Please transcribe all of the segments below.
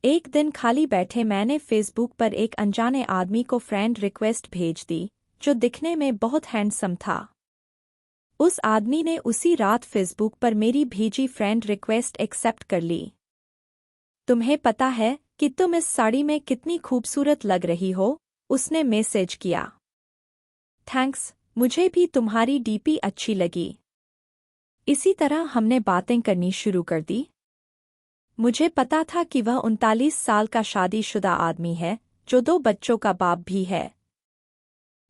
एक दिन खाली बैठे मैंने फेसबुक पर एक अनजाने आदमी को फ्रेंड रिक्वेस्ट भेज दी, जो दिखने में बहुत हैंडसम था। उस आदमी ने उसी रात फेसबुक पर मेरी भेजी फ्रेंड रिक्वेस्ट एक्सेप्ट कर ली। तुम्हें पता है कि तुम इस साड़ी में कितनी खूबसूरत लग रही हो, उसने मैसेज किया। थैंक्स, मुझे भी तुम्हारी डीपी अच्छी लगी। इसी तरह हमने बातें करनी शुरू कर दी। मुझे पता था कि वह 39 साल का शादीशुदा आदमी है, जो 2 बच्चों का बाप भी है।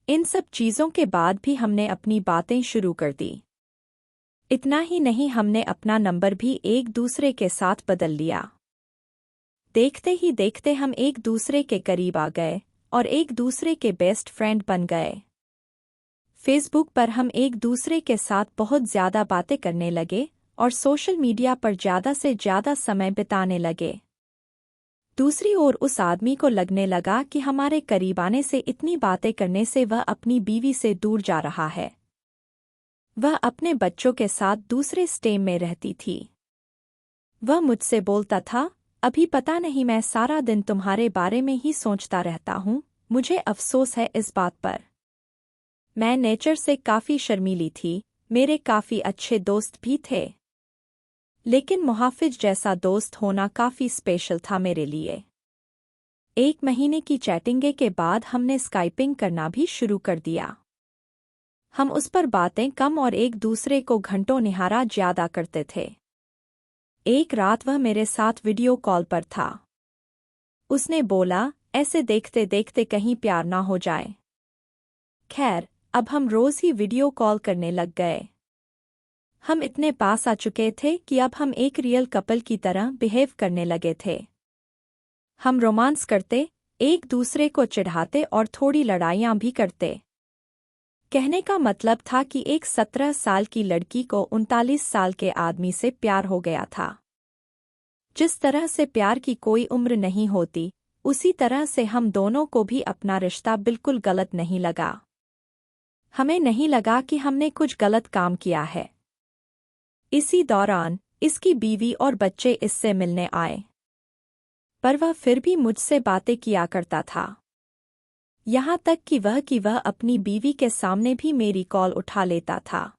इन सब चीज़ों के बाद भी हमने अपनी बातें शुरू कर दी। इतना ही नहीं, हमने अपना नंबर भी एक दूसरे के साथ बदल लिया। देखते ही देखते हम एक दूसरे के करीब आ गए और एक दूसरे के बेस्ट फ्रेंड बन गए। फेसबुक पर हम एक दूसरे के साथ बहुत ज़्यादा बातें करने लगे और सोशल मीडिया पर ज़्यादा से ज़्यादा समय बिताने लगे। दूसरी ओर उस आदमी को लगने लगा कि हमारे करीब आने से, इतनी बातें करने से वह अपनी बीवी से दूर जा रहा है। वह अपने बच्चों के साथ दूसरे स्टेट में रहती थी। वह मुझसे बोलता था, अभी पता नहीं, मैं सारा दिन तुम्हारे बारे में ही सोचता रहता हूँ। मुझे अफसोस है इस बात पर। मैं नेचर से काफ़ी शर्मीली थी, मेरे काफ़ी अच्छे दोस्त भी थे, लेकिन मुहाफिज जैसा दोस्त होना काफ़ी स्पेशल था मेरे लिए। 1 महीने की चैटिंग के बाद हमने स्काइपिंग करना भी शुरू कर दिया। हम उस पर बातें कम और एक दूसरे को घंटों निहारा ज्यादा करते थे। एक रात वह मेरे साथ वीडियो कॉल पर था। उसने बोला, ऐसे देखते देखते कहीं प्यार ना हो जाए। खैर, अब हम रोज ही वीडियो कॉल करने लग गए। हम इतने पास आ चुके थे कि अब हम एक रियल कपल की तरह बिहेव करने लगे थे। हम रोमांस करते, एक दूसरे को चिढ़ाते और थोड़ी लड़ाइयाँ भी करते। कहने का मतलब था कि एक 17 साल की लड़की को 39 साल के आदमी से प्यार हो गया था। जिस तरह से प्यार की कोई उम्र नहीं होती, उसी तरह से हम दोनों को भी अपना रिश्ता बिल्कुल गलत नहीं लगा। हमें नहीं लगा कि हमने कुछ गलत काम किया है। इसी दौरान इसकी बीवी और बच्चे इससे मिलने आए, पर वह फिर भी मुझसे बातें किया करता था। यहाँ तक कि वह अपनी बीवी के सामने भी मेरी कॉल उठा लेता था।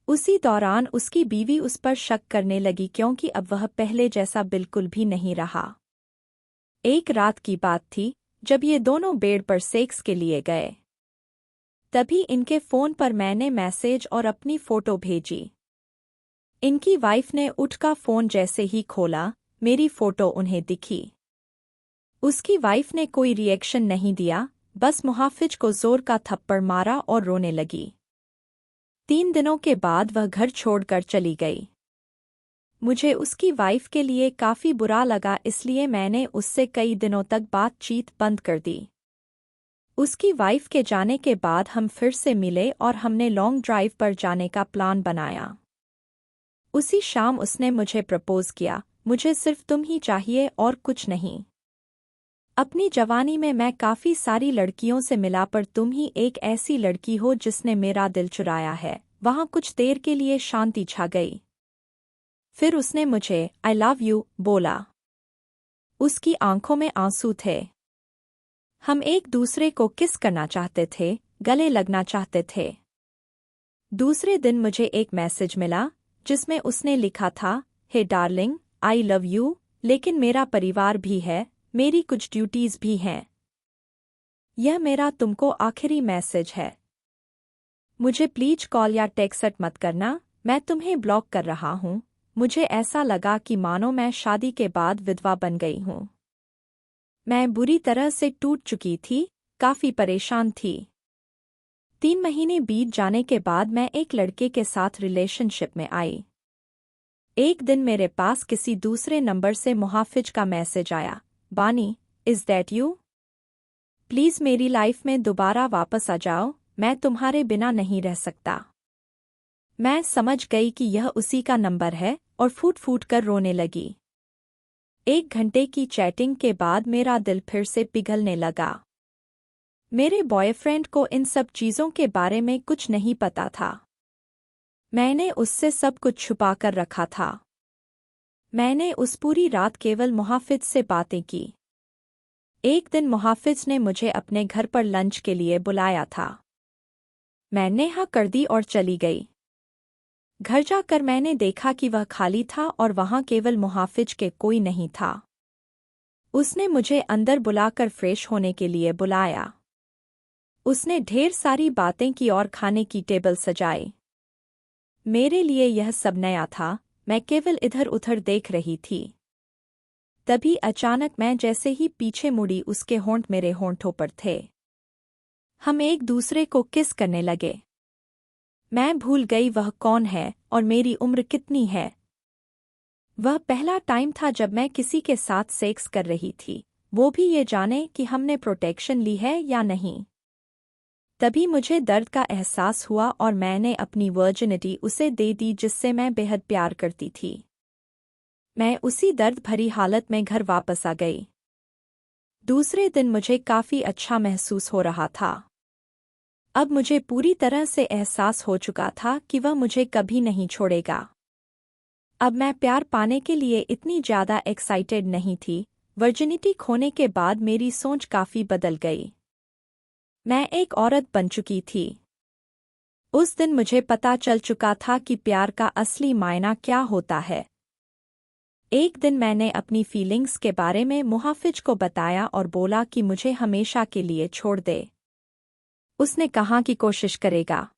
उसी दौरान उसकी बीवी उस पर शक करने लगी, क्योंकि अब वह पहले जैसा बिल्कुल भी नहीं रहा। एक रात की बात थी, जब ये दोनों बेड पर सेक्स के लिए गए। तभी इनके फ़ोन पर मैंने मैसेज और अपनी फ़ोटो भेजी। इनकी वाइफ ने उठकर फ़ोन जैसे ही खोला, मेरी फ़ोटो उन्हें दिखी। उसकी वाइफ ने कोई रिएक्शन नहीं दिया, बस मुहाफिज को जोर का थप्पड़ मारा और रोने लगी। 3 दिनों के बाद वह घर छोड़कर चली गई। मुझे उसकी वाइफ के लिए काफ़ी बुरा लगा, इसलिए मैंने उससे कई दिनों तक बातचीत बंद कर दी। उसकी वाइफ के जाने के बाद हम फिर से मिले और हमने लॉन्ग ड्राइव पर जाने का प्लान बनाया। उसी शाम उसने मुझे प्रपोज किया, मुझे सिर्फ तुम ही चाहिए और कुछ नहीं। अपनी जवानी में मैं काफ़ी सारी लड़कियों से मिला, पर तुम ही एक ऐसी लड़की हो जिसने मेरा दिल चुराया है। वहाँ कुछ देर के लिए शांति छा गई। फिर उसने मुझे आई लव यू बोला। उसकी आंखों में आंसू थे। हम एक दूसरे को किस करना चाहते थे, गले लगना चाहते थे। दूसरे दिन मुझे एक मैसेज मिला, जिसमें उसने लिखा था, हे डार्लिंग, आई लव यू, लेकिन मेरा परिवार भी है, मेरी कुछ ड्यूटीज भी हैं। यह मेरा तुमको आखिरी मैसेज है। मुझे प्लीज कॉल या टेक्स्ट मत करना, मैं तुम्हें ब्लॉक कर रहा हूँ। मुझे ऐसा लगा कि मानो मैं शादी के बाद विधवा बन गई हूँ। मैं बुरी तरह से टूट चुकी थी, काफ़ी परेशान थी। 3 महीने बीत जाने के बाद मैं एक लड़के के साथ रिलेशनशिप में आई। एक दिन मेरे पास किसी दूसरे नंबर से मुहाफिज का मैसेज आया, बानी, इज़ दैट यू? प्लीज़ मेरी लाइफ में दोबारा वापस आ जाओ, मैं तुम्हारे बिना नहीं रह सकता। मैं समझ गई कि यह उसी का नंबर है और फूट फूट कर रोने लगी। 1 घंटे की चैटिंग के बाद मेरा दिल फिर से पिघलने लगा। मेरे बॉयफ्रेंड को इन सब चीज़ों के बारे में कुछ नहीं पता था। मैंने उससे सब कुछ छुपा कर रखा था। मैंने उस पूरी रात केवल मुहाफिज से बातें की। एक दिन मुहाफिज ने मुझे अपने घर पर लंच के लिए बुलाया था। मैंने हाँ कर दी और चली गई। घर जाकर मैंने देखा कि वह खाली था और वहां केवल मुहाफिज के कोई नहीं था। उसने मुझे अंदर बुलाकर फ्रेश होने के लिए बुलाया। उसने ढेर सारी बातें की और खाने की टेबल सजाई। मेरे लिए यह सब नया था, मैं केवल इधर-उधर देख रही थी। तभी अचानक मैं जैसे ही पीछे मुड़ी उसके होंठ मेरे होंठों पर थे। हम एक दूसरे को किस करने लगे। मैं भूल गई वह कौन है और मेरी उम्र कितनी है। वह पहला टाइम था जब मैं किसी के साथ सेक्स कर रही थी, वो भी ये जाने कि हमने प्रोटेक्शन ली है या नहीं। तभी मुझे दर्द का एहसास हुआ और मैंने अपनी वर्जिनिटी उसे दे दी जिससे मैं बेहद प्यार करती थी। मैं उसी दर्द भरी हालत में घर वापस आ गई। दूसरे दिन मुझे काफी अच्छा महसूस हो रहा था। अब मुझे पूरी तरह से एहसास हो चुका था कि वह मुझे कभी नहीं छोड़ेगा। अब मैं प्यार पाने के लिए इतनी ज्यादा एक्साइटेड नहीं थी। वर्जिनिटी खोने के बाद मेरी सोच काफी बदल गई। मैं एक औरत बन चुकी थी। उस दिन मुझे पता चल चुका था कि प्यार का असली मायना क्या होता है। एक दिन मैंने अपनी फीलिंग्स के बारे में मुहाफिज को बताया और बोला कि मुझे हमेशा के लिए छोड़ दे। उसने कहा कि कोशिश करेगा।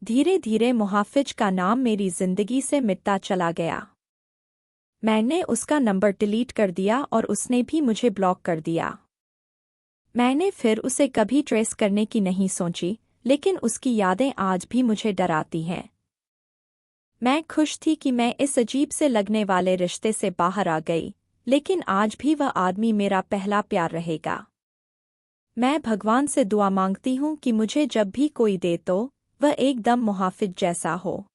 धीरे धीरे मुहाफिज का नाम मेरी जिंदगी से मिटता चला गया। मैंने उसका नंबर डिलीट कर दिया और उसने भी मुझे ब्लॉक कर दिया। मैंने फिर उसे कभी ट्रेस करने की नहीं सोची, लेकिन उसकी यादें आज भी मुझे डराती हैं। मैं खुश थी कि मैं इस अजीब से लगने वाले रिश्ते से बाहर आ गई, लेकिन आज भी वह आदमी मेरा पहला प्यार रहेगा। मैं भगवान से दुआ मांगती हूँ कि मुझे जब भी कोई दे तो वह एकदम मुहाफिज जैसा हो।